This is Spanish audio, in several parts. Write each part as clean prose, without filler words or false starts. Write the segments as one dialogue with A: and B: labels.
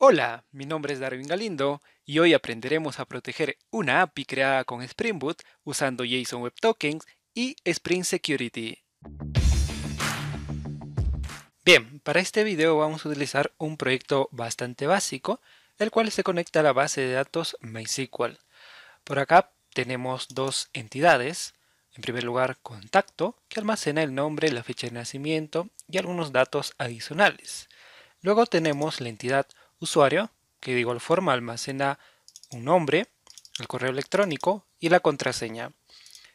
A: Hola, mi nombre es Darwin Galindo y hoy aprenderemos a proteger una API creada con Spring Boot usando JSON Web Tokens y Spring Security. Bien, para este video vamos a utilizar un proyecto bastante básico, el cual se conecta a la base de datos MySQL. Por acá tenemos dos entidades. En primer lugar, contacto, que almacena el nombre, la fecha de nacimiento y algunos datos adicionales. Luego tenemos la entidad usuario, que de igual forma almacena un nombre, el correo electrónico y la contraseña.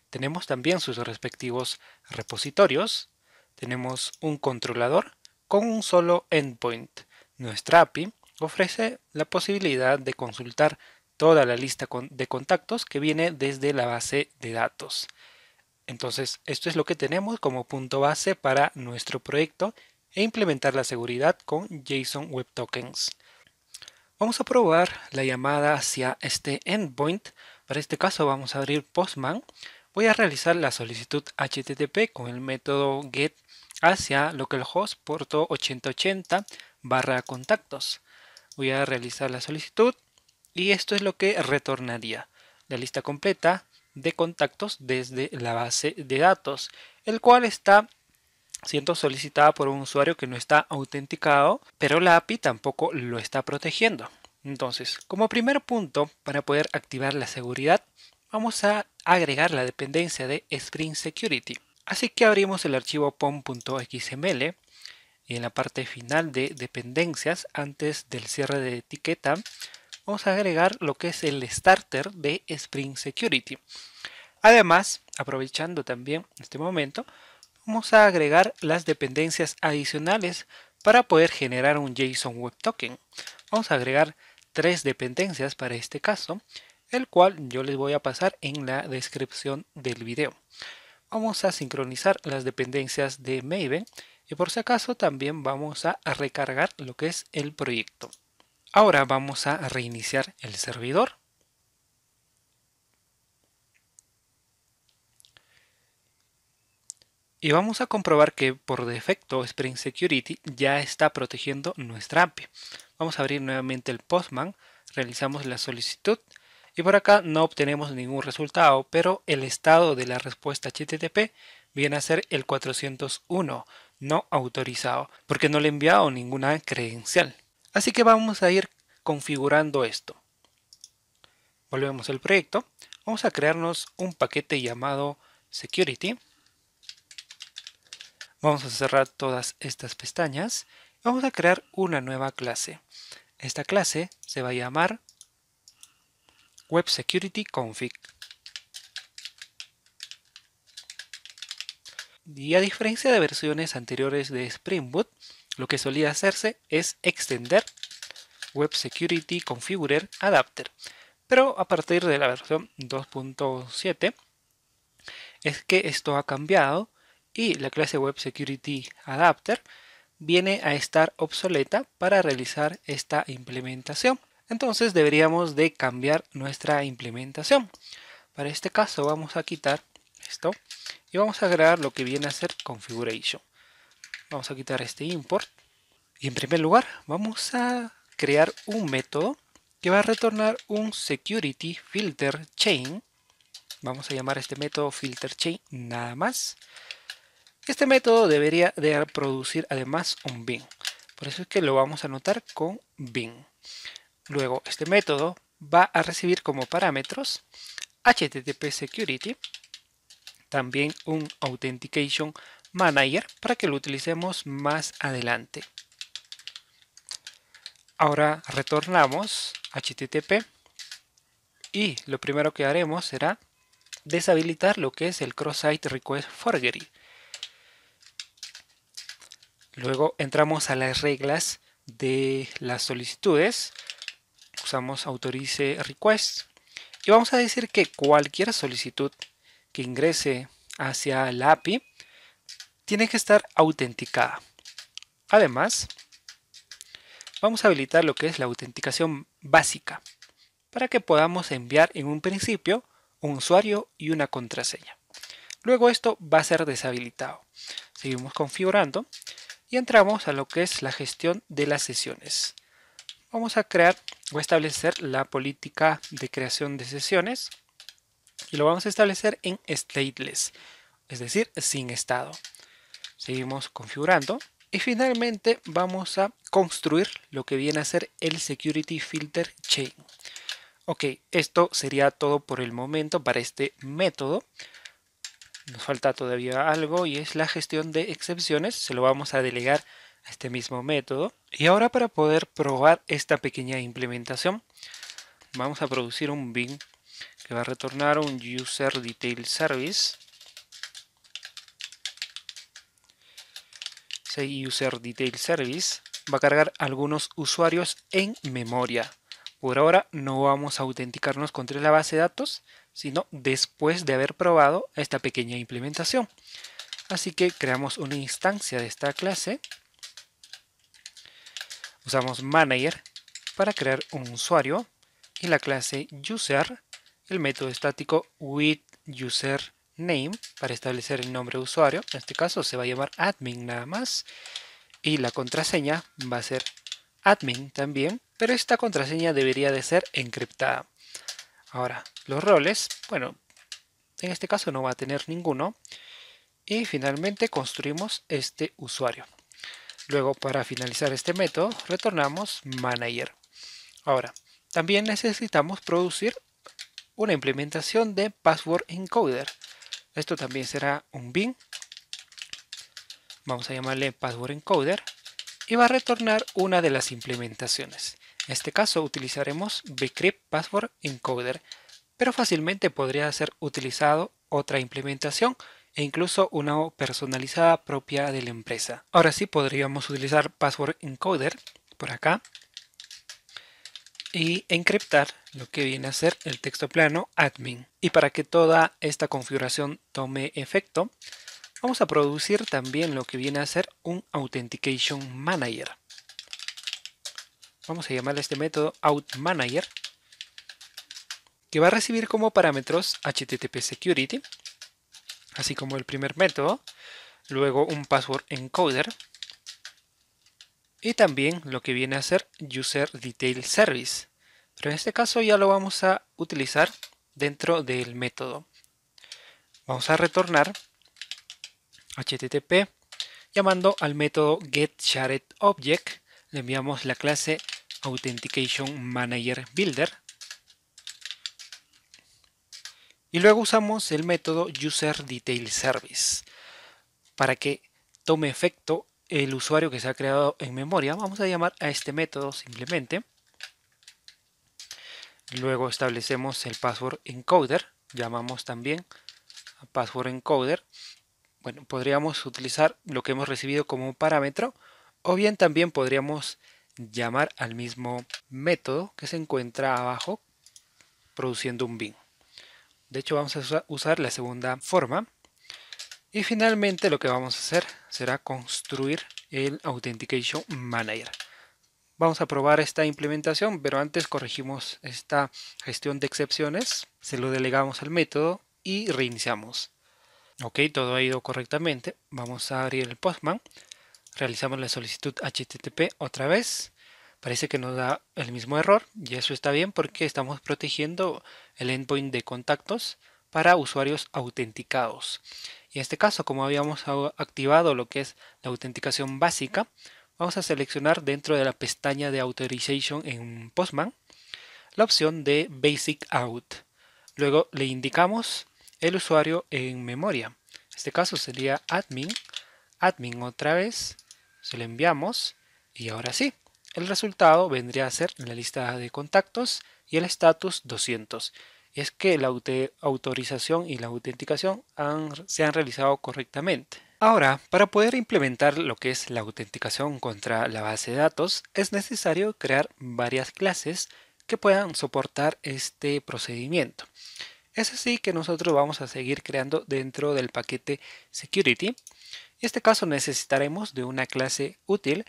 A: Tenemos también sus respectivos repositorios. Tenemos un controlador con un solo endpoint. Nuestra API ofrece la posibilidad de consultar toda la lista de contactos que viene desde la base de datos. Entonces, esto es lo que tenemos como punto base para nuestro proyecto e implementar la seguridad con JSON Web Tokens. Vamos a probar la llamada hacia este endpoint. Para este caso vamos a abrir Postman. Voy a realizar la solicitud HTTP con el método GET hacia localhost puerto 8080 /contactos. Voy a realizar la solicitud y esto es lo que retornaría: la lista completa de contactos desde la base de datos, el cual está siendo solicitada por un usuario que no está autenticado, pero la API tampoco lo está protegiendo. Entonces, como primer punto, para poder activar la seguridad, vamos a agregar la dependencia de Spring Security. Así que abrimos el archivo pom.xml y en la parte final de dependencias, antes del cierre de etiqueta, vamos a agregar lo que es el starter de Spring Security. Además, aprovechando también este momento, vamos a agregar las dependencias adicionales para poder generar un JSON Web Token. Vamos a agregar 3 dependencias para este caso, el cual yo les voy a pasar en la descripción del video. Vamos a sincronizar las dependencias de Maven y por si acaso también vamos a recargar lo que es el proyecto. Ahora vamos a reiniciar el servidor. Y vamos a comprobar que por defecto Spring Security ya está protegiendo nuestra API. Vamos a abrir nuevamente el Postman, realizamos la solicitud y por acá no obtenemos ningún resultado, pero el estado de la respuesta HTTP viene a ser el 401, no autorizado, porque no le he enviado ninguna credencial. Así que vamos a ir configurando esto. Volvemos al proyecto, vamos a crearnos un paquete llamado Security. Vamos a cerrar todas estas pestañas. Vamos a crear una nueva clase. Esta clase se va a llamar Web Security Config. Y a diferencia de versiones anteriores de Spring Boot, lo que solía hacerse es extender Web Security Configurer Adapter. Pero a partir de la versión 2.7 es que esto ha cambiado y la clase Web Security Adapter viene a estar obsoleta para realizar esta implementación. Entonces deberíamos de cambiar nuestra implementación. Para este caso vamos a quitar esto y vamos a agregar lo que viene a ser configuration. Vamos a quitar este import y en primer lugar vamos a crear un método que va a retornar un security filter chain. Vamos a llamar este método filter chain nada más. Este método debería de producir además un bin. Por eso es que lo vamos a anotar con bin. Luego este método va a recibir como parámetros HTTP Security, también un Authentication Manager para que lo utilicemos más adelante. Ahora retornamos HTTP y lo primero que haremos será deshabilitar lo que es el Cross-Site Request Forgery. Luego entramos a las reglas de las solicitudes, usamos autorice request y vamos a decir que cualquier solicitud que ingrese hacia la API tiene que estar autenticada. Además, vamos a habilitar lo que es la autenticación básica para que podamos enviar en un principio un usuario y una contraseña. Luego esto va a ser deshabilitado. Seguimos configurando y entramos a lo que es la gestión de las sesiones. vamos a crear o establecer la política de creación de sesiones y lo vamos a establecer en stateless, es decir, sin estado. Seguimos configurando y finalmente vamos a construir lo que viene a ser el Security Filter Chain. Ok, esto sería todo por el momento para este método. Nos falta todavía algo y es la gestión de excepciones. Se lo vamos a delegar a este mismo método. Y ahora para poder probar esta pequeña implementación, vamos a producir un bin que va a retornar un User Detail Service. Ese User Detail Service va a cargar algunos usuarios en memoria. Por ahora no vamos a autenticarnos contra la base de datos, sino después de haber probado esta pequeña implementación. Así que creamos una instancia de esta clase. Usamos manager para crear un usuario y la clase user, el método estático withUserName para establecer el nombre de usuario. En este caso se va a llamar admin nada más y la contraseña va a ser admin también, pero esta contraseña debería de ser encriptada. Ahora, los roles, bueno, en este caso no va a tener ninguno. Y finalmente construimos este usuario. Luego, para finalizar este método, retornamos manager. Ahora, también necesitamos producir una implementación de password encoder. Esto también será un bin. Vamos a llamarle password encoder y va a retornar una de las implementaciones. En este caso utilizaremos bcrypt password encoder, pero fácilmente podría ser utilizado otra implementación e incluso una personalizada propia de la empresa. Ahora sí podríamos utilizar password encoder por acá y encriptar lo que viene a ser el texto plano admin. Y para que toda esta configuración tome efecto, vamos a producir también lo que viene a ser un Authentication Manager. Vamos a llamarle a este método AuthManager, que va a recibir como parámetros HTTP Security, así como el primer método, luego un Password Encoder, y también lo que viene a ser User Detail Service. Pero en este caso ya lo vamos a utilizar dentro del método. Vamos a retornar HTTP llamando al método getSharedObject. Le enviamos la clase Authentication Manager Builder. Y luego usamos el método User Detail Service. Para que tome efecto el usuario que se ha creado en memoria, vamos a llamar a este método simplemente. Luego establecemos el password encoder. Llamamos también a password encoder. Bueno, podríamos utilizar lo que hemos recibido como parámetro, o bien también podríamos llamar al mismo método que se encuentra abajo produciendo un bin. De hecho vamos a usar la segunda forma. Y finalmente lo que vamos a hacer será construir el Authentication Manager. Vamos a probar esta implementación, pero antes corregimos esta gestión de excepciones. Se lo delegamos al método y reiniciamos. Ok, todo ha ido correctamente. Vamos a abrir el Postman. Realizamos la solicitud HTTP otra vez. Parece que nos da el mismo error y eso está bien porque estamos protegiendo el endpoint de contactos para usuarios autenticados. Y en este caso, como habíamos activado lo que es la autenticación básica, vamos a seleccionar dentro de la pestaña de Authorization en Postman la opción de Basic Auth. Luego le indicamos el usuario en memoria. En este caso sería admin, admin otra vez, se lo enviamos y ahora sí, el resultado vendría a ser la lista de contactos y el status 200. Es que la autorización y la autenticación se han realizado correctamente. Ahora, para poder implementar lo que es la autenticación contra la base de datos, es necesario crear varias clases que puedan soportar este procedimiento. Es así que nosotros vamos a seguir creando dentro del paquete Security. En este caso necesitaremos de una clase útil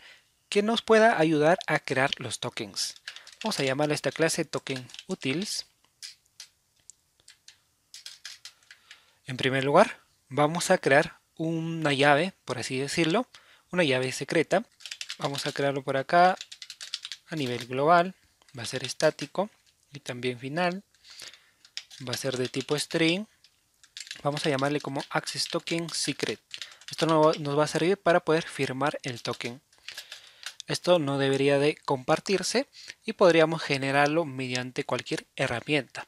A: que nos pueda ayudar a crear los tokens. Vamos a llamarle a esta clase tokenUtils. En primer lugar, vamos a crear una llave, por así decirlo, una llave secreta. Vamos a crearlo por acá. A nivel global va a ser estático y también final. Va a ser de tipo string. Vamos a llamarle como access token secret. Esto nos va a servir para poder firmar el token. Esto no debería de compartirse y podríamos generarlo mediante cualquier herramienta.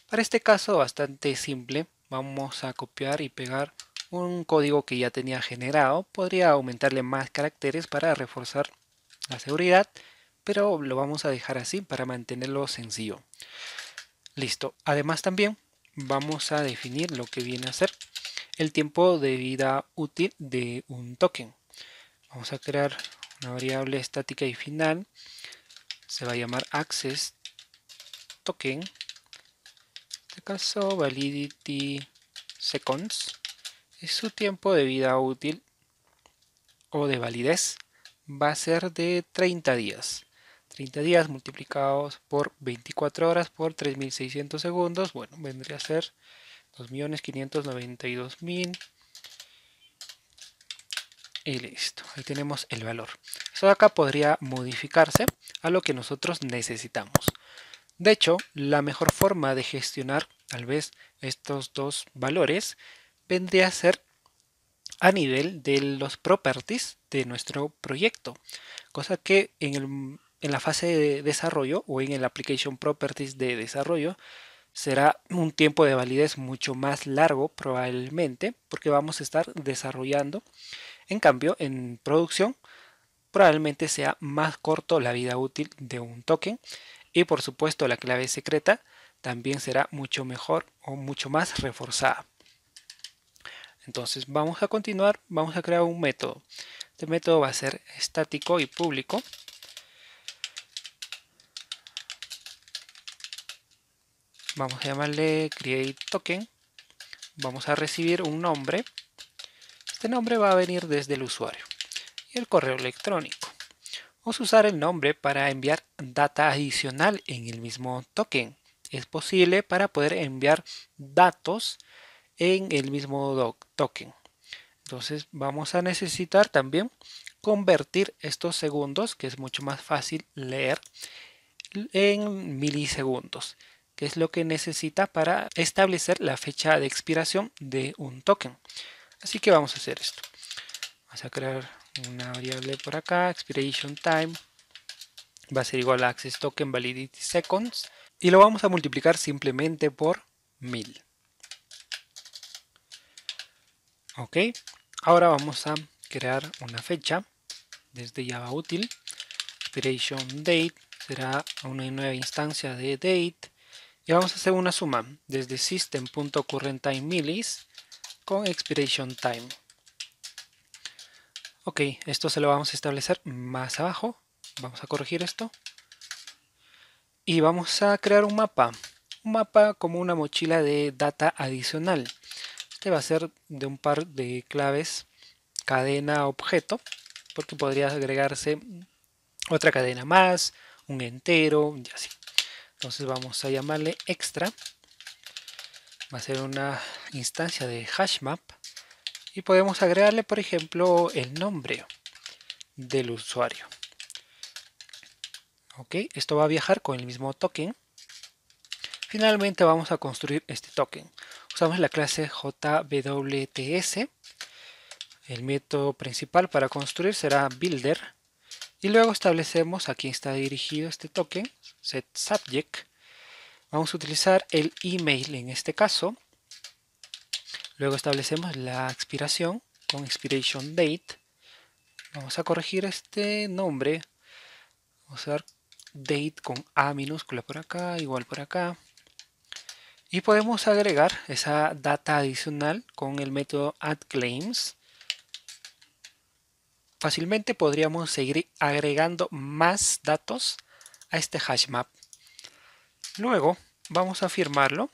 A: Para este caso bastante simple, vamos a copiar y pegar un código que ya tenía generado. Podría aumentarle más caracteres para reforzar la seguridad, pero lo vamos a dejar así para mantenerlo sencillo. Listo. Además también vamos a definir lo que viene a ser el tiempo de vida útil de un token. Vamos a crear una variable estática y final. Se va a llamar access token. En este caso validity seconds. Es su tiempo de vida útil o de validez. Va a ser de 30 días. 30 días multiplicados por 24 horas por 3600 segundos. Bueno, vendría a ser 2.592.000. Y listo, ahí tenemos el valor. Esto de acá podría modificarse a lo que nosotros necesitamos. De hecho, la mejor forma de gestionar tal vez estos dos valores vendría a ser a nivel de los properties de nuestro proyecto. Cosa que en la fase de desarrollo o en el application properties de desarrollo será un tiempo de validez mucho más largo probablemente porque vamos a estar desarrollando. En cambio, en producción probablemente sea más corto la vida útil de un token y por supuesto la clave secreta también será mucho mejor o mucho más reforzada. Entonces vamos a continuar, vamos a crear un método. Este método va a ser estático y público. Vamos a llamarle create token. Vamos a recibir un nombre. Este nombre va a venir desde el usuario y el correo electrónico. Vamos a usar el nombre para enviar data adicional en el mismo token. Es posible para poder enviar datos en el mismo token. Entonces vamos a necesitar también convertir estos segundos, que es mucho más fácil leer, en milisegundos, que es lo que necesita para establecer la fecha de expiración de un token. Así que vamos a hacer esto. Vamos a crear una variable por acá, expiration time, va a ser igual a access token validity seconds, y lo vamos a multiplicar simplemente por 1000. Ok, ahora vamos a crear una fecha desde Java útil. Expiration date será una nueva instancia de date y vamos a hacer una suma desde system.currentTimeMillis con expiration time. Ok, esto se lo vamos a establecer más abajo. Vamos a corregir esto y vamos a crear un mapa como una mochila de data adicional. Este va a ser de un par de claves cadena objeto, porque podría agregarse otra cadena más, un entero y así. Entonces vamos a llamarle extra. Va a ser una instancia de hashmap y podemos agregarle, por ejemplo, el nombre del usuario. Ok, esto va a viajar con el mismo token. Finalmente vamos a construir este token. Usamos la clase JWTS. El método principal para construir será builder. Y luego establecemos a quién está dirigido este token, setSubject. Vamos a utilizar el email en este caso. Luego establecemos la expiración con expiration date. Vamos a corregir este nombre. Vamos a usar date con A minúscula por acá, igual por acá. Y podemos agregar esa data adicional con el método addClaims. Fácilmente podríamos seguir agregando más datos a este hashmap. Luego vamos a firmarlo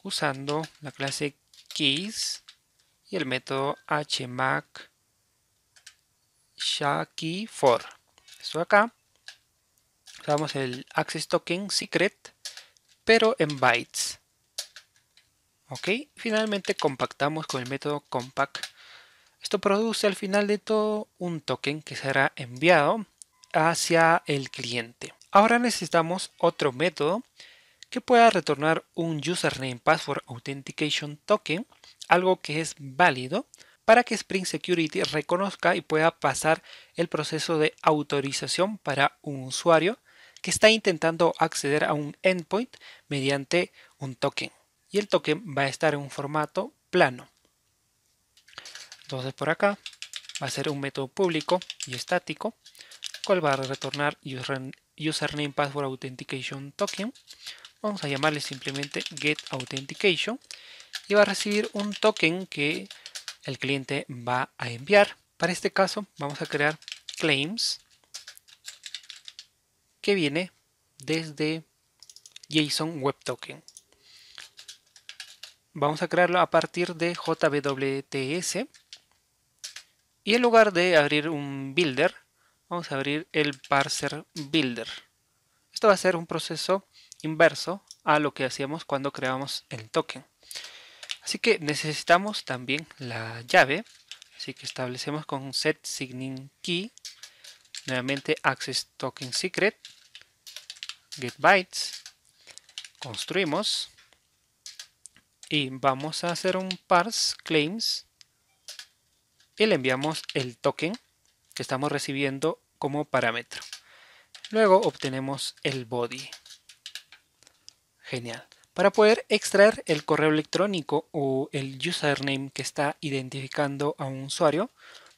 A: usando la clase keys y el método hmac_ShaKeyFor. Esto de acá usamos el access token secret pero en bytes. Ok, finalmente compactamos con el método compact. Esto produce al final de todo un token que será enviado hacia el cliente. Ahora necesitamos otro método que pueda retornar un Username Password Authentication Token, algo que es válido para que Spring Security reconozca y pueda pasar el proceso de autorización para un usuario que está intentando acceder a un endpoint mediante un token. Y el token va a estar en un formato plano. Entonces por acá va a ser un método público y estático, cual va a retornar Username Password Authentication Token. Vamos a llamarle simplemente getAuthentication y va a recibir un token que el cliente va a enviar. Para este caso vamos a crear claims que viene desde JSON Web Token. Vamos a crearlo a partir de JWTS y en lugar de abrir un builder, vamos a abrir el parser builder. Esto va a ser un proceso inverso a lo que hacíamos cuando creamos el token. Así que necesitamos también la llave, así que establecemos con set signing key, nuevamente access token secret, get bytes, construimos y vamos a hacer un parse claims y le enviamos el token que estamos recibiendo como parámetro. Luego obtenemos el body. Genial. Para poder extraer el correo electrónico o el username que está identificando a un usuario,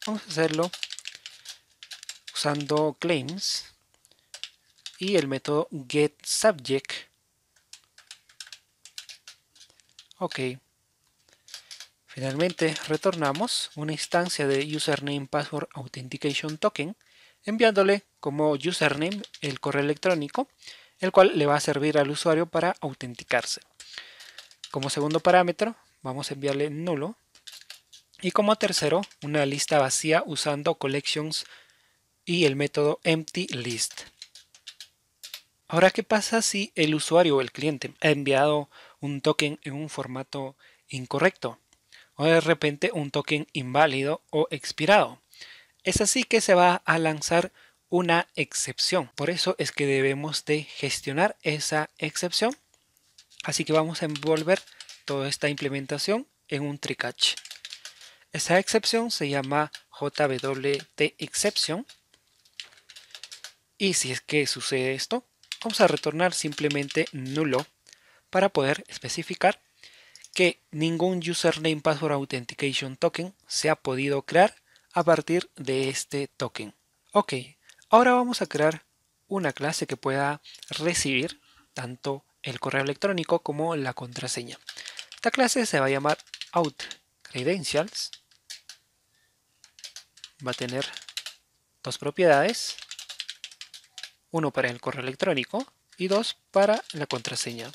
A: vamos a hacerlo usando claims y el método getSubject. Ok. Finalmente retornamos una instancia de Username Password Authentication Token, enviándole como username el correo electrónico, el cual le va a servir al usuario para autenticarse. Como segundo parámetro vamos a enviarle nulo y como tercero una lista vacía usando collections y el método emptyList. Ahora, ¿qué pasa si el usuario o el cliente ha enviado un token en un formato incorrecto? O de repente un token inválido o expirado. Es así que se va a lanzar una excepción. Por eso es que debemos de gestionar esa excepción. Así que vamos a envolver toda esta implementación en un try catch. Esa excepción se llama JWTException. Y si es que sucede esto, vamos a retornar simplemente nulo para poder especificar que ningún Username Password Authentication Token se ha podido crear a partir de este token. Ok, ahora vamos a crear una clase que pueda recibir tanto el correo electrónico como la contraseña. Esta clase se va a llamar outCredentials. Va a tener dos propiedades, uno para el correo electrónico y dos para la contraseña.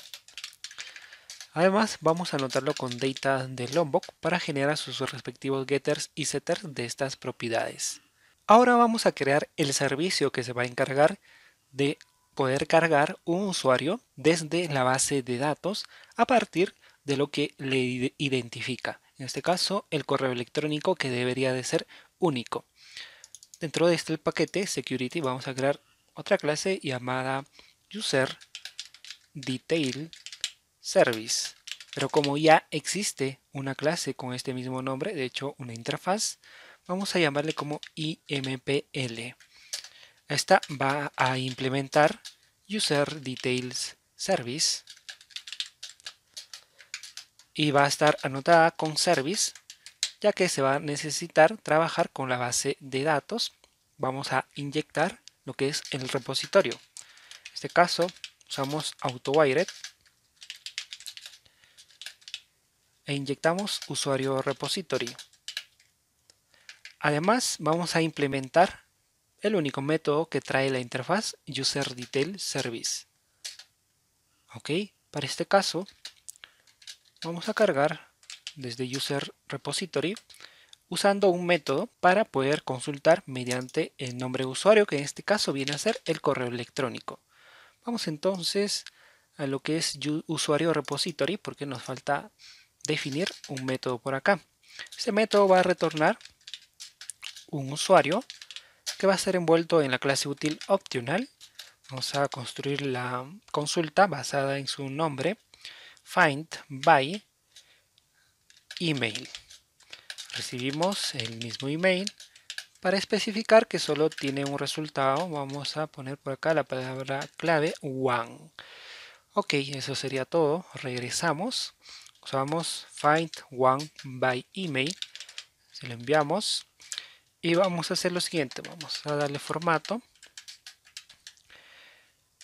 A: Además, vamos a anotarlo con data de Lombok para generar sus respectivos getters y setters de estas propiedades. Ahora vamos a crear el servicio que se va a encargar de poder cargar un usuario desde la base de datos a partir de lo que le identifica. En este caso, el correo electrónico, que debería de ser único. Dentro de este paquete security vamos a crear otra clase llamada UserDetailService. Pero como ya existe una clase con este mismo nombre, de hecho una interfaz, vamos a llamarle como IMPL. Esta va a implementar UserDetailsService y va a estar anotada con service, ya que se va a necesitar trabajar con la base de datos. Vamos a inyectar lo que es el repositorio. En este caso usamos AutoWired e inyectamos usuario repository. Además, vamos a implementar el único método que trae la interfaz UserDetailService. Ok, para este caso vamos a cargar desde UserRepository usando un método para poder consultar mediante el nombre de usuario, que en este caso viene a ser el correo electrónico. Vamos entonces a lo que es usuario repository, porque nos falta definir un método por acá. Este método va a retornar un usuario que va a ser envuelto en la clase útil optional. Vamos a construir la consulta basada en su nombre, find by email. Recibimos el mismo email. Para especificar que solo tiene un resultado, vamos a poner por acá la palabra clave one. Ok, eso sería todo. Regresamos. Usamos find one by email. Se lo enviamos. Y vamos a hacer lo siguiente. Vamos a darle formato.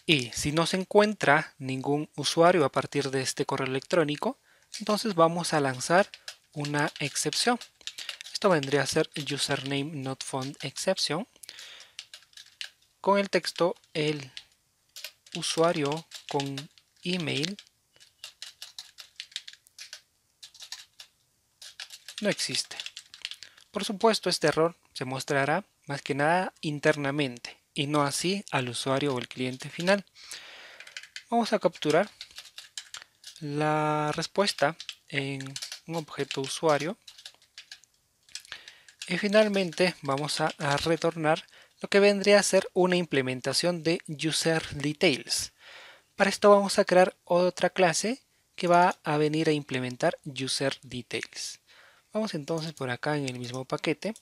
A: Y si no se encuentra ningún usuario a partir de este correo electrónico, entonces vamos a lanzar una excepción. Esto vendría a ser username not found exception. Con el texto, el usuario con email no existe. Por supuesto, este error se mostrará más que nada internamente y no así al usuario o el cliente final. Vamos a capturar la respuesta en un objeto usuario y finalmente vamos a retornar lo que vendría a ser una implementación de UserDetails. Para esto vamos a crear otra clase que va a venir a implementar UserDetails. Vamos entonces por acá en el mismo paquete.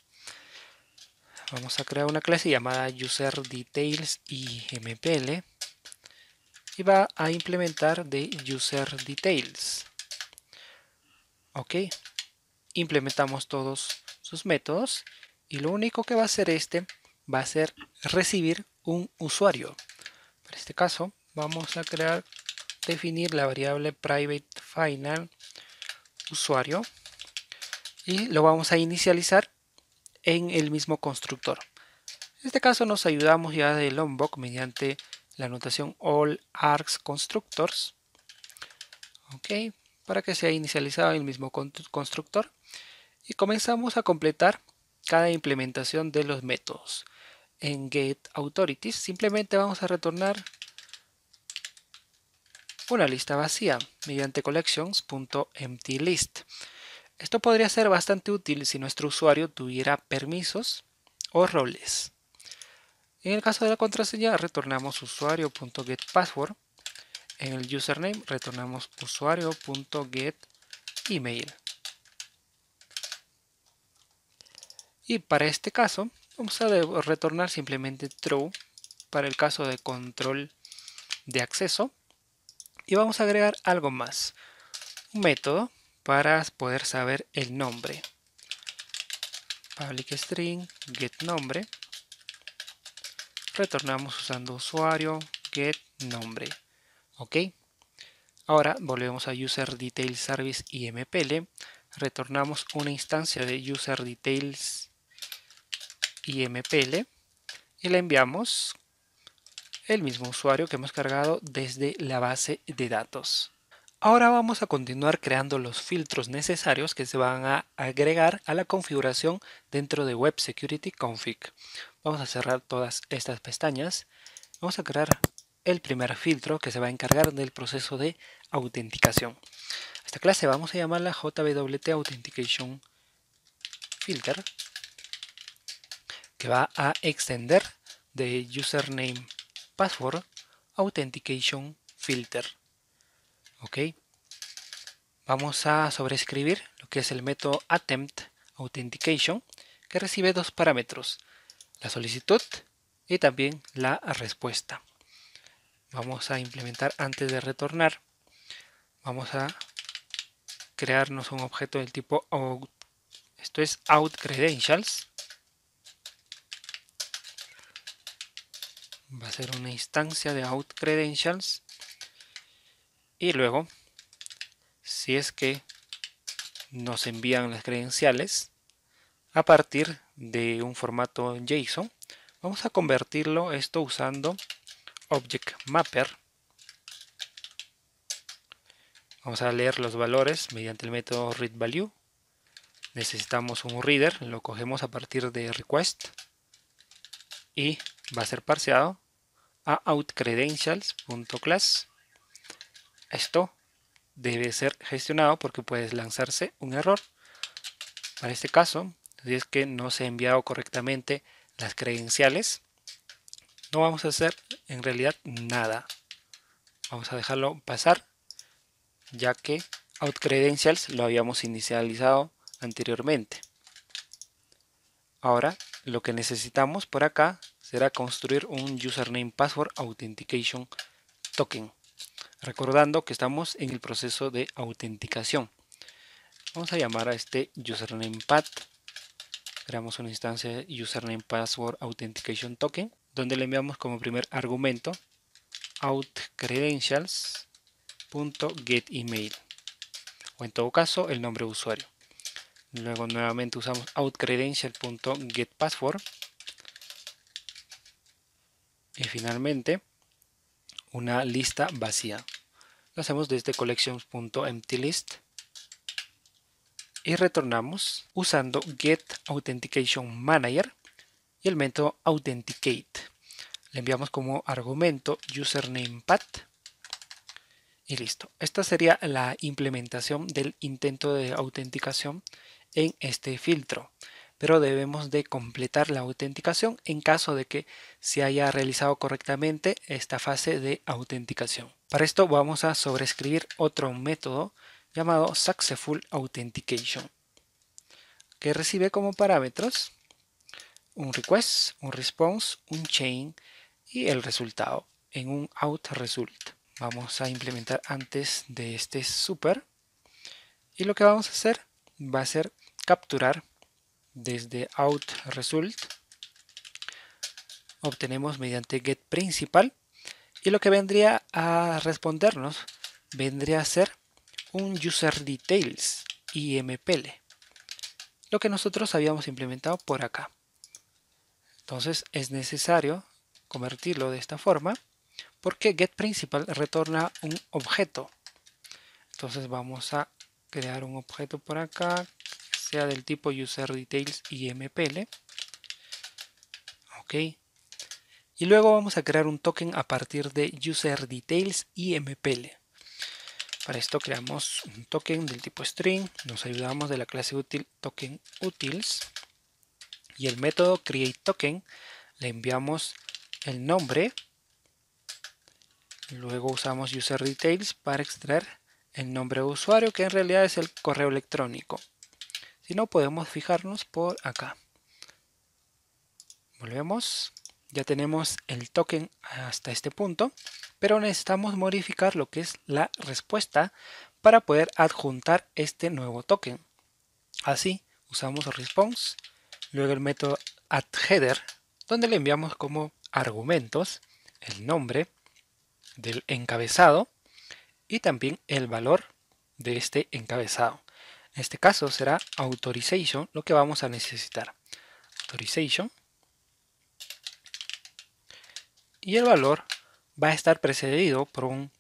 A: Vamos a crear una clase llamada UserDetails IMPL y va a implementar de UserDetails. Ok, implementamos todos sus métodos y lo único que va a hacer este va a ser recibir un usuario. Para este caso vamos a definir la variable private final usuario y lo vamos a inicializar en el mismo constructor. En este caso nos ayudamos ya de Lombok mediante la notación all args constructors, ok, para que sea inicializado en el mismo constructor y comenzamos a completar cada implementación de los métodos. En getAuthorities simplemente vamos a retornar una lista vacía mediante collections.emptyList. Esto podría ser bastante útil si nuestro usuario tuviera permisos o roles. En el caso de la contraseña retornamos usuario.getPassword. En el username retornamos usuario.getEmail. Y para este caso vamos a retornar simplemente true para el caso de control de acceso. Y vamos a agregar algo más. Un método para poder saber el nombre. Public string getNombre. Retornamos usando usuario getNombre. Ok. Ahora volvemos a UserDetailsService IMPL. Retornamos una instancia de UserDetails IMPL y le enviamos el mismo usuario que hemos cargado desde la base de datos. Ahora vamos a continuar creando los filtros necesarios que se van a agregar a la configuración dentro de Web Security Config. Vamos a cerrar todas estas pestañas. Vamos a crear el primer filtro que se va a encargar del proceso de autenticación. A esta clase vamos a llamarla JWT Authentication Filter, que va a extender de username password authentication filter. Ok, vamos a sobreescribir lo que es el método attempt authentication, que recibe dos parámetros, la solicitud y también la respuesta. Vamos a implementar antes de retornar. Vamos a crearnos un objeto del tipo out. Esto es outCredentials. Va a ser una instancia de outCredentials. Y luego, si es que nos envían las credenciales a partir de un formato JSON, vamos a convertirlo esto usando Object Mapper. Vamos a leer los valores mediante el método readValue. Necesitamos un reader, lo cogemos a partir de request y va a ser parseado a outCredentials.class. Esto debe ser gestionado porque puede lanzarse un error. Para este caso, si es que no se ha enviado correctamente las credenciales, no vamos a hacer en realidad nada. Vamos a dejarlo pasar, ya que outCredentials lo habíamos inicializado anteriormente. Ahora lo que necesitamos por acá será construir un username password authentication token, recordando que estamos en el proceso de autenticación. Vamos a llamar a este username path. Creamos una instancia de username password authentication token, donde le enviamos como primer argumento outCredentials.getEmail, o en todo caso el nombre de usuario. Luego nuevamente usamos outCredential.getPassword y finalmente una lista vacía. Lo hacemos desde collections.emptyList y retornamos usando getAuthenticationManager y el método authenticate. Le enviamos como argumento usernamePath y listo. Esta sería la implementación del intento de autenticación en este filtro, pero debemos de completar la autenticación en caso de que se haya realizado correctamente esta fase de autenticación. Para esto vamos a sobreescribir otro método llamado Successful Authentication, que recibe como parámetros un request, un response, un chain y el resultado en un outResult. Vamos a implementar antes de este super, y lo que vamos a hacer va a ser capturar desde outResult. Obtenemos mediante getPrincipal, y lo que vendría a respondernos vendría a ser un UserDetails IMPL, lo que nosotros habíamos implementado por acá. Entonces es necesario convertirlo de esta forma porque getPrincipal retorna un objeto. Entonces vamos a crear un objeto por acá que sea del tipo UserDetails IMPL. Ok. Y luego vamos a crear un token a partir de UserDetails IMPL. Para esto creamos un token del tipo string, nos ayudamos de la clase útil token utils, y el método createToken le enviamos el nombre. Luego usamos UserDetails para extraer el nombre de usuario, que en realidad es el correo electrónico. Si no, podemos fijarnos por acá. Volvemos. Ya tenemos el token hasta este punto, pero necesitamos modificar lo que es la respuesta para poder adjuntar este nuevo token. Así, usamos response, luego el método addHeader, donde le enviamos como argumentos el nombre del encabezado y también el valor de este encabezado. En este caso será authorization lo que vamos a necesitar. Authorization. Y el valor va a estar precedido por un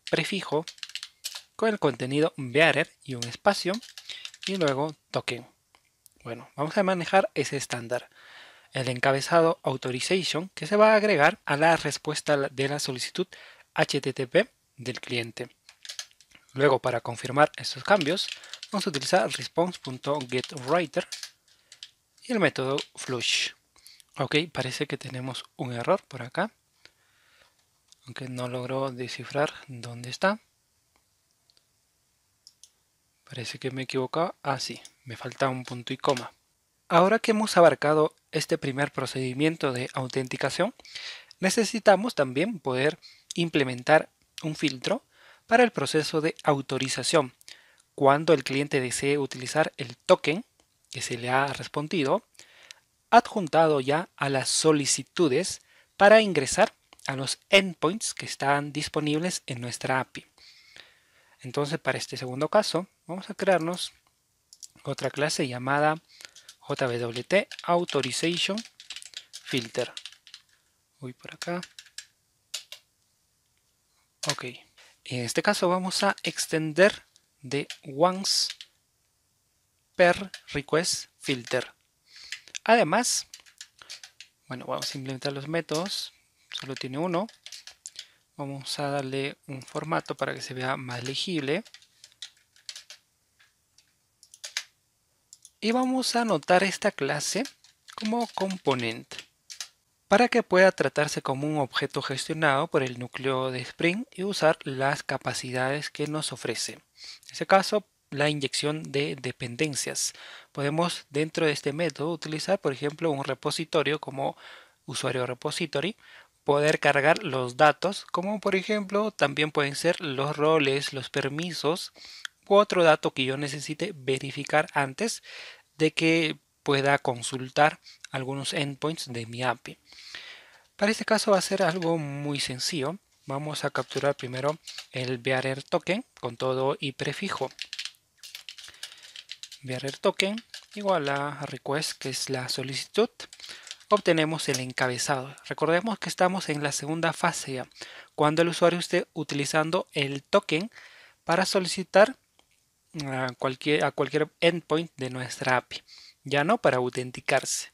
A: prefijo con el contenido bearer y un espacio, y luego token. Bueno, vamos a manejar ese estándar. El encabezado authorization, que se va a agregar a la respuesta de la solicitud HTTP del cliente. Luego, para confirmar estos cambios, vamos a utilizar response.getWriter y el método flush. Ok, parece que tenemos un error por acá, aunque no logro descifrar dónde está. Parece que me he equivocado. Ah, sí, me falta un punto y coma. Ahora que hemos abarcado este primer procedimiento de autenticación, necesitamos también poder implementar un filtro para el proceso de autorización. Cuando el cliente desee utilizar el token que se le ha respondido, adjuntado ya a las solicitudes para ingresar a los endpoints que están disponibles en nuestra API. Entonces, para este segundo caso, vamos a crearnos otra clase llamada JWT Authorization Filter. Voy por acá. Ok. En este caso vamos a extender de once per request filter. Además, bueno, vamos a implementar los métodos. Solo tiene uno. Vamos a darle un formato para que se vea más legible. Y vamos a anotar esta clase como component, para que pueda tratarse como un objeto gestionado por el núcleo de Spring y usar las capacidades que nos ofrece. En este caso, la inyección de dependencias. Podemos dentro de este método utilizar, por ejemplo, un repositorio como usuario repository, poder cargar los datos, como por ejemplo también pueden ser los roles, los permisos u otro dato que yo necesite verificar antes de que pueda consultar algunos endpoints de mi API. Para este caso va a ser algo muy sencillo. Vamos a capturar primero el bearer token con todo y prefijo. Bearer token igual a request, que es la solicitud. Obtenemos el encabezado. Recordemos que estamos en la segunda fase ya, cuando el usuario esté utilizando el token para solicitar a cualquier endpoint de nuestra API, ya no para autenticarse.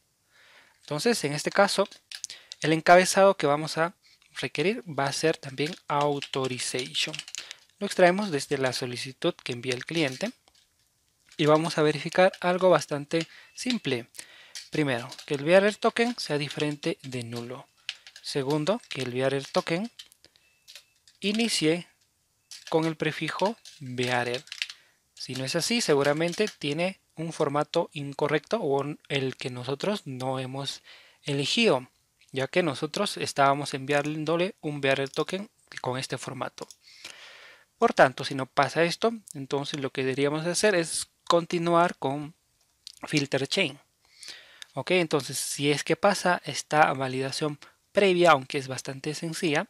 A: Entonces, en este caso, el encabezado que vamos a requerir va a ser también authorization. Lo extraemos desde la solicitud que envía el cliente y vamos a verificar algo bastante simple. Primero, que el bearer token sea diferente de nulo. Segundo, que el bearer token inicie con el prefijo bearer. Si no es así, seguramente tiene un formato incorrecto o el que nosotros no hemos elegido, ya que nosotros estábamos enviándole un bearer token con este formato. Por tanto, si no pasa esto, entonces lo que deberíamos hacer es continuar con filter chain. Ok, entonces si es que pasa esta validación previa, aunque es bastante sencilla,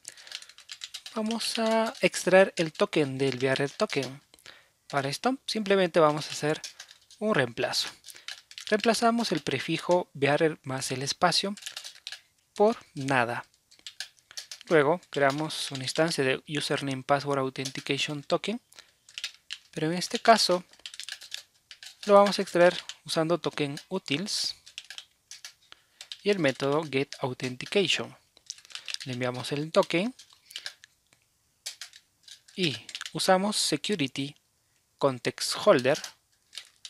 A: vamos a extraer el token del bearer token. Para esto simplemente vamos a hacer un reemplazo. Reemplazamos el prefijo bearer más el espacio por nada. Luego creamos una instancia de username password authentication token, pero en este caso lo vamos a extraer usando token utils y el método getAuthentication. Le enviamos el token y usamos security context holder,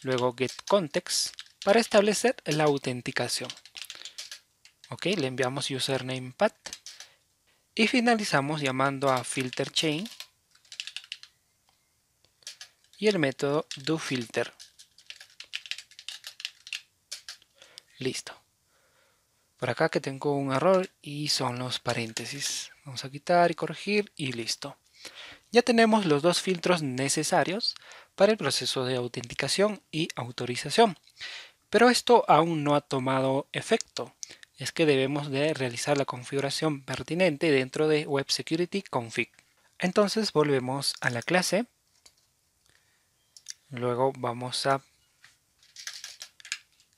A: luego getContext para establecer la autenticación. Ok, le enviamos username path y finalizamos llamando a filterChain y el método doFilter. Listo. Por acá que tengo un error y son los paréntesis. Vamos a quitar y corregir y listo. Ya tenemos los dos filtros necesarios para el proceso de autenticación y autorización. Pero esto aún no ha tomado efecto. Es que debemos de realizar la configuración pertinente dentro de Web Security Config. Entonces volvemos a la clase. Luego vamos a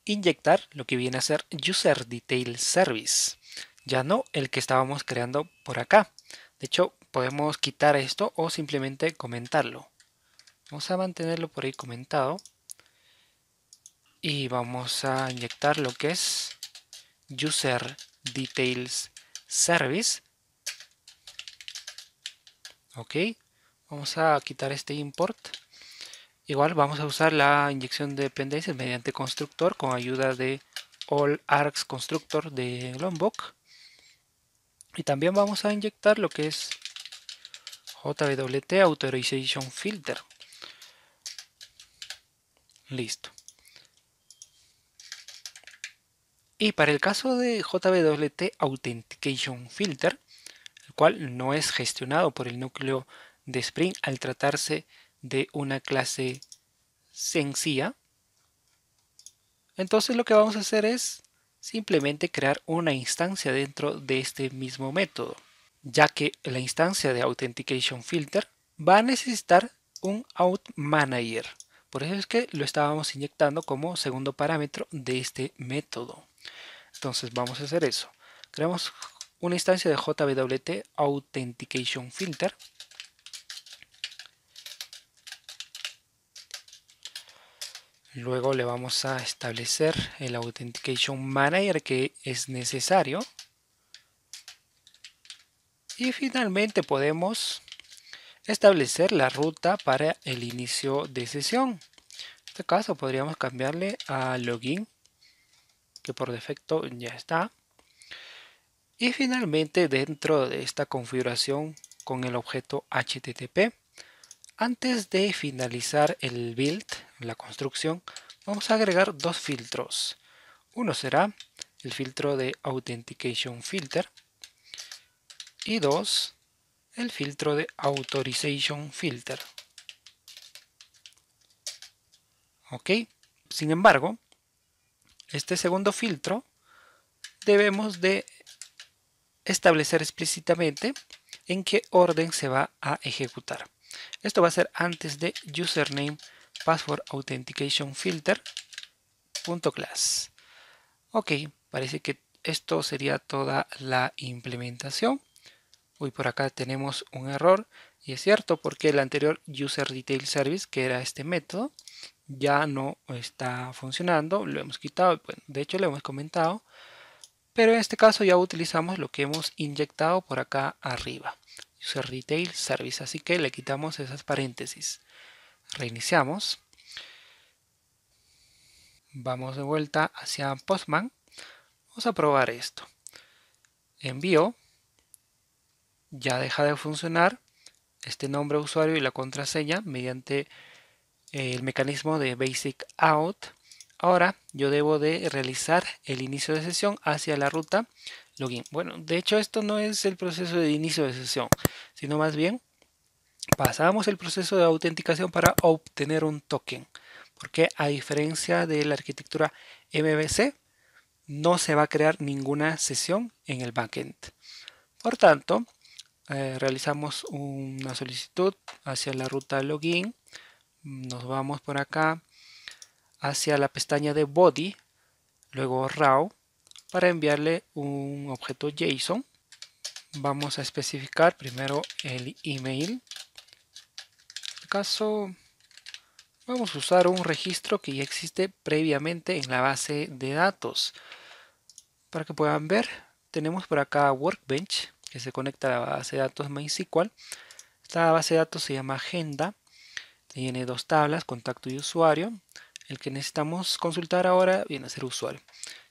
A: inyectar lo que viene a ser User Detail Service. Ya no el que estábamos creando por acá. De hecho, podemos quitar esto o simplemente comentarlo. Vamos a mantenerlo por ahí comentado. Y vamos a inyectar lo que es User Details Service. Ok, vamos a quitar este import. Igual vamos a usar la inyección de dependencias mediante constructor con ayuda de AllArgs Constructor de Lombok. Y también vamos a inyectar lo que es JWT Authorization Filter. Listo. Y para el caso de JWT Authentication Filter, el cual no es gestionado por el núcleo de Spring al tratarse de una clase sencilla, entonces lo que vamos a hacer es simplemente crear una instancia dentro de este mismo método, ya que la instancia de Authentication Filter va a necesitar un Auth Manager. Por eso es que lo estábamos inyectando como segundo parámetro de este método. Entonces vamos a hacer eso. Creamos una instancia de JWT Authentication Filter. Luego le vamos a establecer el Authentication Manager que es necesario. Y finalmente podemos establecer la ruta para el inicio de sesión. En este caso podríamos cambiarle a login, que por defecto ya está. Y finalmente, dentro de esta configuración con el objeto HTTP, antes de finalizar el build, la construcción, vamos a agregar dos filtros. Uno será el filtro de Authentication Filter y dos, el filtro de Authorization Filter. Ok, sin embargo, este segundo filtro debemos de establecer explícitamente en qué orden se va a ejecutar. Esto va a ser antes de username password authentication filter.class. Ok, parece que esto sería toda la implementación. Uy, por acá tenemos un error y es cierto porque el anterior user detail service, que era este método, ya no está funcionando, lo hemos quitado, bueno, de hecho lo hemos comentado, pero en este caso ya utilizamos lo que hemos inyectado por acá arriba, user detail service, así que le quitamos esas paréntesis. Reiniciamos, vamos de vuelta hacia Postman, vamos a probar esto. Envío, ya deja de funcionar este nombre de usuario y la contraseña mediante el mecanismo de basic out. Ahora yo debo de realizar el inicio de sesión hacia la ruta login. Bueno, de hecho esto no es el proceso de inicio de sesión, sino más bien pasamos el proceso de autenticación para obtener un token, porque a diferencia de la arquitectura MVC no se va a crear ninguna sesión en el backend. Por tanto, realizamos una solicitud hacia la ruta login, nos vamos por acá hacia la pestaña de body, luego raw, para enviarle un objeto JSON. Vamos a especificar primero el email. En este caso vamos a usar un registro que ya existe previamente en la base de datos. Para que puedan ver, tenemos por acá Workbench, que se conecta a la base de datos MySQL. Esta base de datos se llama Agenda, tiene dos tablas, contacto y usuario. El que necesitamos consultar ahora viene a ser usuario.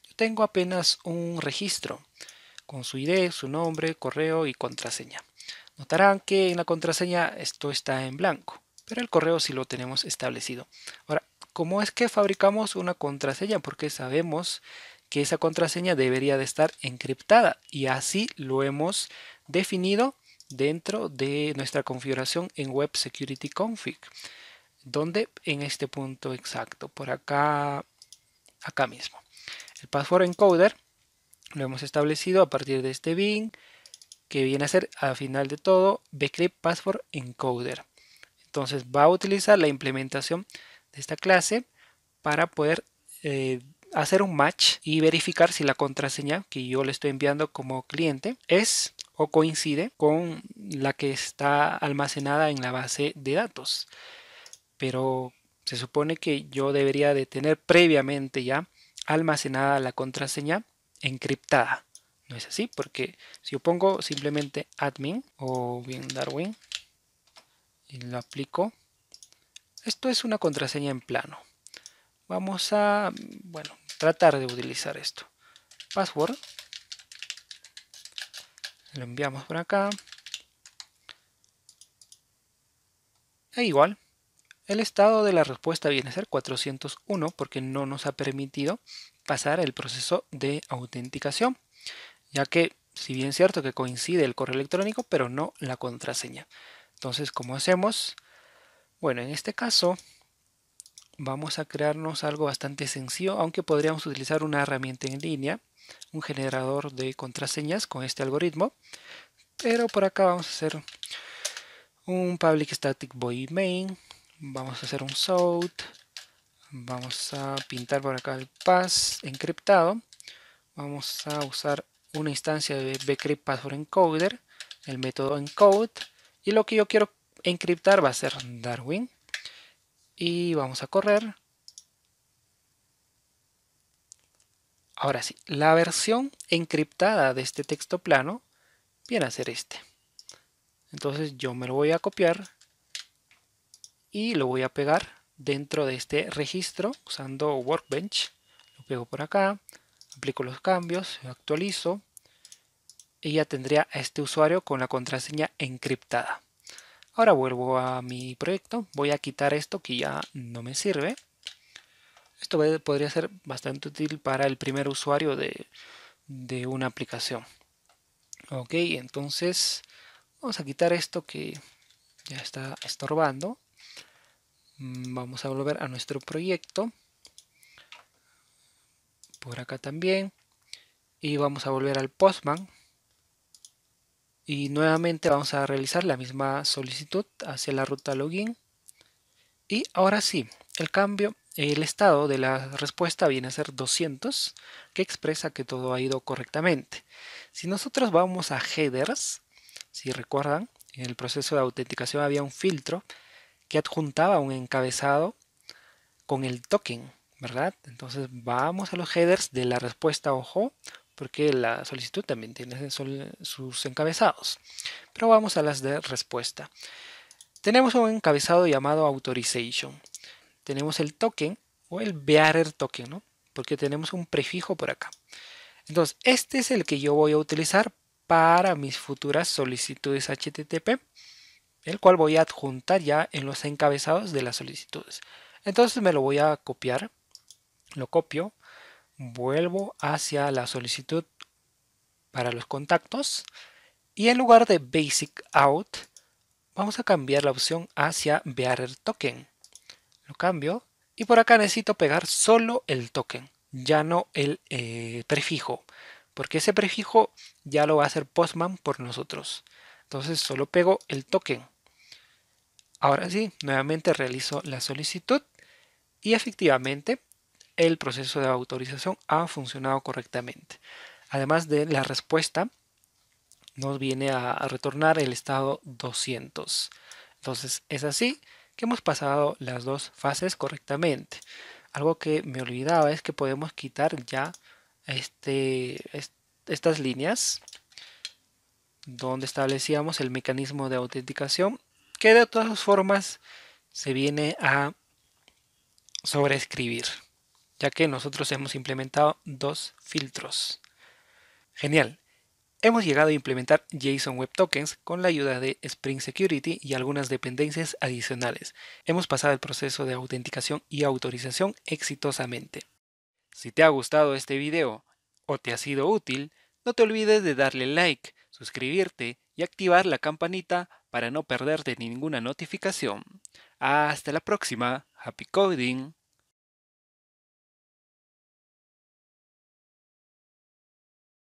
A: Yo tengo apenas un registro con su ID, su nombre, correo y contraseña. Notarán que en la contraseña esto está en blanco, pero el correo sí lo tenemos establecido. Ahora, ¿cómo es que fabricamos una contraseña? Porque sabemos que esa contraseña debería de estar encriptada y así lo hemos definido dentro de nuestra configuración en Web Security Config, donde en este punto exacto, por acá mismo. El password encoder lo hemos establecido a partir de este bin, que viene a ser al final de todo bcrypt password encoder. Entonces va a utilizar la implementación de esta clase para poder hacer un match y verificar si la contraseña que yo le estoy enviando como cliente es o coincide con la que está almacenada en la base de datos. Pero se supone que yo debería de tener previamente ya almacenada la contraseña encriptada. No es así, porque si yo pongo simplemente admin o bien Darwin y lo aplico, esto es una contraseña en plano. Vamos a, bueno, tratar de utilizar esto. Password, lo enviamos por acá. E igual, el estado de la respuesta viene a ser 401 porque no nos ha permitido pasar el proceso de autenticación, ya que si bien es cierto que coincide el correo electrónico, pero no la contraseña. Entonces, ¿cómo hacemos? Bueno, en este caso vamos a crearnos algo bastante sencillo, aunque podríamos utilizar una herramienta en línea, un generador de contraseñas con este algoritmo, pero por acá vamos a hacer un public static void main, vamos a hacer un south, vamos a pintar por acá el pass encriptado, vamos a usar una instancia de bcrypt password encoder, el método encode, y lo que yo quiero encriptar va a ser Darwin, y vamos a correr. Ahora sí, la versión encriptada de este texto plano viene a ser este. Entonces yo me lo voy a copiar y lo voy a pegar dentro de este registro usando Workbench. Lo pego por acá, Aplico los cambios, actualizo y ya tendría a este usuario con la contraseña encriptada. Ahora vuelvo a mi proyecto, voy a quitar esto que ya no me sirve. Esto podría ser bastante útil para el primer usuario de una aplicación. Ok, entonces vamos a quitar esto que ya está estorbando. Vamos a volver a nuestro proyecto. Por acá también. Y vamos a volver al Postman. Y nuevamente vamos a realizar la misma solicitud hacia la ruta login. Y ahora sí, el estado de la respuesta viene a ser 200, que expresa que todo ha ido correctamente. Si nosotros vamos a headers, si recuerdan, en el proceso de autenticación había un filtro que adjuntaba un encabezado con el token, ¿verdad? Entonces vamos a los headers de la respuesta OJO, porque la solicitud también tiene sus encabezados. Pero vamos a las de respuesta. Tenemos un encabezado llamado Authorization. Tenemos el token o el bearer token, ¿no? Porque tenemos un prefijo por acá. Entonces, este es el que yo voy a utilizar para mis futuras solicitudes HTTP, el cual voy a adjuntar ya en los encabezados de las solicitudes. Entonces me lo voy a copiar, lo copio, vuelvo hacia la solicitud para los contactos y en lugar de Basic Out, vamos a cambiar la opción hacia Bearer Token. Lo cambio y por acá necesito pegar solo el token, ya no el prefijo, porque ese prefijo ya lo va a hacer Postman por nosotros. Entonces solo pego el token. Ahora sí, nuevamente realizo la solicitud y efectivamente el proceso de autorización ha funcionado correctamente. Además de la respuesta, nos viene a retornar el estado 200. Entonces es así que hemos pasado las dos fases correctamente. Algo que me olvidaba es que podemos quitar ya estas líneas donde establecíamos el mecanismo de autenticación, que de todas formas se viene a sobreescribir, ya que nosotros hemos implementado dos filtros. Genial. Hemos llegado a implementar JSON Web Tokens con la ayuda de Spring Security y algunas dependencias adicionales. Hemos pasado el proceso de autenticación y autorización exitosamente. Si te ha gustado este video o te ha sido útil, no te olvides de darle like, suscribirte y activar la campanita para no perderte ninguna notificación. Hasta la próxima. Happy Coding.